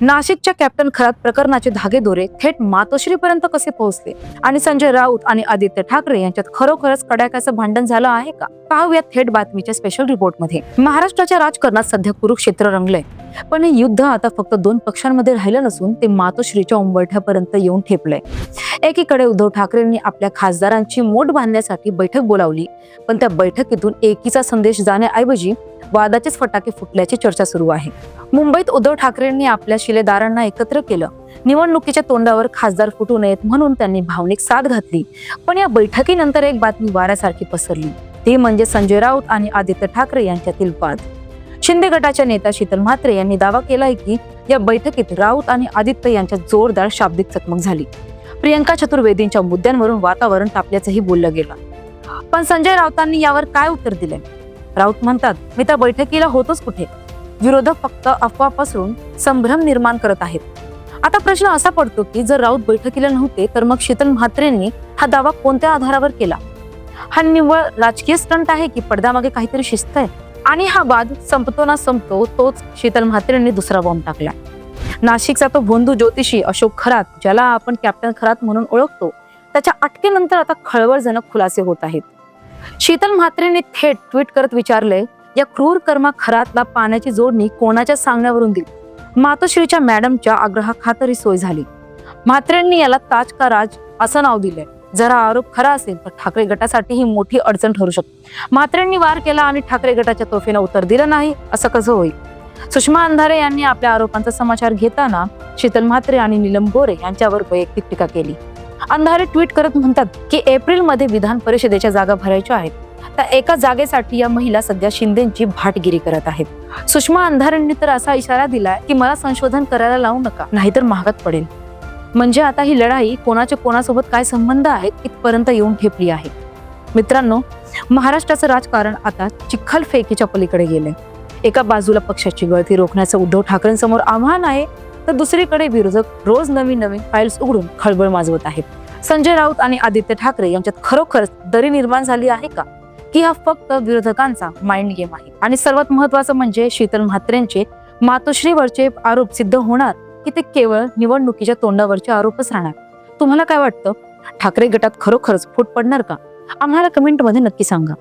नाशिकच्या कॅप्टन खरात प्रकरणाचे धागेदोरे थेट मातोश्रीपर्यंत कसे पोहोचले आणि संजय राऊत आणि आदित्य ठाकरे यांच्यात खरोखरच कडाक्याचं भांडण झालं आहे का? पाहूया थेट बातमीच्या स्पेशल रिपोर्टमध्ये. महाराष्ट्राच्या राजकारणात सध्या कुरुक्षेत्र रंगलंय, पण हे युद्ध आता फक्त दोन पक्षांमध्ये राहिलं नसून ते मातोश्रीच्या उंबरठ्यापर्यंत येऊन ठेपलंय. एकीकडे उद्धव ठाकरेंनी आपल्या खासदारांची मोठ बांधण्यासाठी बैठक बोलावली, पण त्या बैठकीतून एकीचा संदेश जाण्याऐवजी वादाचेच फटाके फुटल्याची चर्चा सुरू आहे. मुंबईत उद्धव ठाकरेंनी आपल्या शिलेदारांना एकत्र केलं. निवडणुकीच्या तोंडावर खासदार फुटू नयेत म्हणून त्यांनी भावनिक साथ घातली. पण या बैठकीनंतर एक बातमी वाऱ्यासारखी पसरली, ती म्हणजे संजय राऊत आणि आदित्य ठाकरे यांच्यातील वाद. शिंदे गटाच्या नेत्या शीतल म्हात्रे यांनी दावा केलाय की या बैठकीत राऊत आणि आदित्य यांच्यात जोरदार शाब्दिक चकमक झाली. प्रियंका चतुर्वेदींच्या मुद्द्यांवरून वातावरण तापल्याचंही बोललं गेलं. पण संजय राऊतांनी यावर काय उत्तर दिले? राऊत म्हणतात, मी त्या बैठकीला होतोच कुठे? विरोधक फक्त अफवा पसरून संभ्रम निर्माण करत आहेत. आता प्रश्न असा पडतो की जर राऊत बैठकीला नव्हते तर मग शीतल म्हात्रेंनी हा दावा कोणत्या आधारावर केला? हा निव्वळ राजकीय स्टंट आहे की पडद्यामागे काहीतरी शिस्त आहे? आणि हा वाद संपतो ना संपतो तोच शीतल म्हात्रेंनी दुसरा बॉम्ब टाकला. नाशिकचा तो भोंदू ज्योतिषी अशोक खरात, ज्याला आपण कॅप्टन खरात म्हणून ओळखतो, त्याच्या अटकेनंतर आता खळबळजनक खुलासे होत आहेत. शीतल म्हात्रेंनी थेट ट्विट करत विचारले, या क्रूर कर्मा खरातला पाण्याची जोडणी कोणाच्या सांगण्यावरून दिली? मातोश्रीच्या मॅडमच्या आग्रहाखातर सोय झाली. म्हात्रेंनी याला ताज का राज असं नाव दिलंय. जर हा आरोप खरा असेल तर ठाकरे गटासाठी ही मोठी अडचण ठरू शकते. म्हात्रेंनी वार केला आणि ठाकरे गटाच्या तोफेनं उत्तर दिलं नाही, असं कसं होईल? सुषमा अंधारे यांनी आपल्या आरोपांचा समाचार घेताना शीतल म्हात्रे आणि नीलम गोरे यांच्यावर वैयक्तिक टीका केली. अंधारे ट्विट करत म्हणतात की एप्रिलमध्ये विधान परिषदेच्या जागा भरायच्या आहेत. त्या एका जागेसाठी या महिला सध्या शिंदेची भाटगिरी करत आहेत. सुषमा अंधारेंनी तर असा इशारा दिलाय की मला संशोधन करायला लावू नका, नाहीतर महागात पडेल. म्हणजे आता ही लढाई कोणाचे कोणासोबत काय संबंध आहेत इथपर्यंत येऊन ठेपली आहे. मित्रांनो, महाराष्ट्राचं राजकारण आता चिखल फेकीच्या पलीकडे गेलंय. एका बाजूला पक्षाची गळती रोखण्याचं उद्धव ठाकरेंसमोर आव्हान आहे, तर दुसरीकडे विरोधक रोज नवीन फाईल्स उघडून खळबळ माजवत आहेत. संजय राऊत आणि आदित्य ठाकरे यांच्यात खरोखरच दरी निर्माण झाली आहे का, की हा फक्त विरोधकांचा माइंड गेम आहे? आणि सर्वात महत्वाचं म्हणजे शीतल म्हात्रेंचे मातोश्रीवरचे आरोप सिद्ध होणार की ते केवळ निवडणुकीच्या तोंडावरचे आरोपच राहणार? तुम्हाला काय वाटतं? ठाकरे गटात खरोखरच फूट पडणार का? आम्हाला कमेंटमध्ये नक्की सांगा.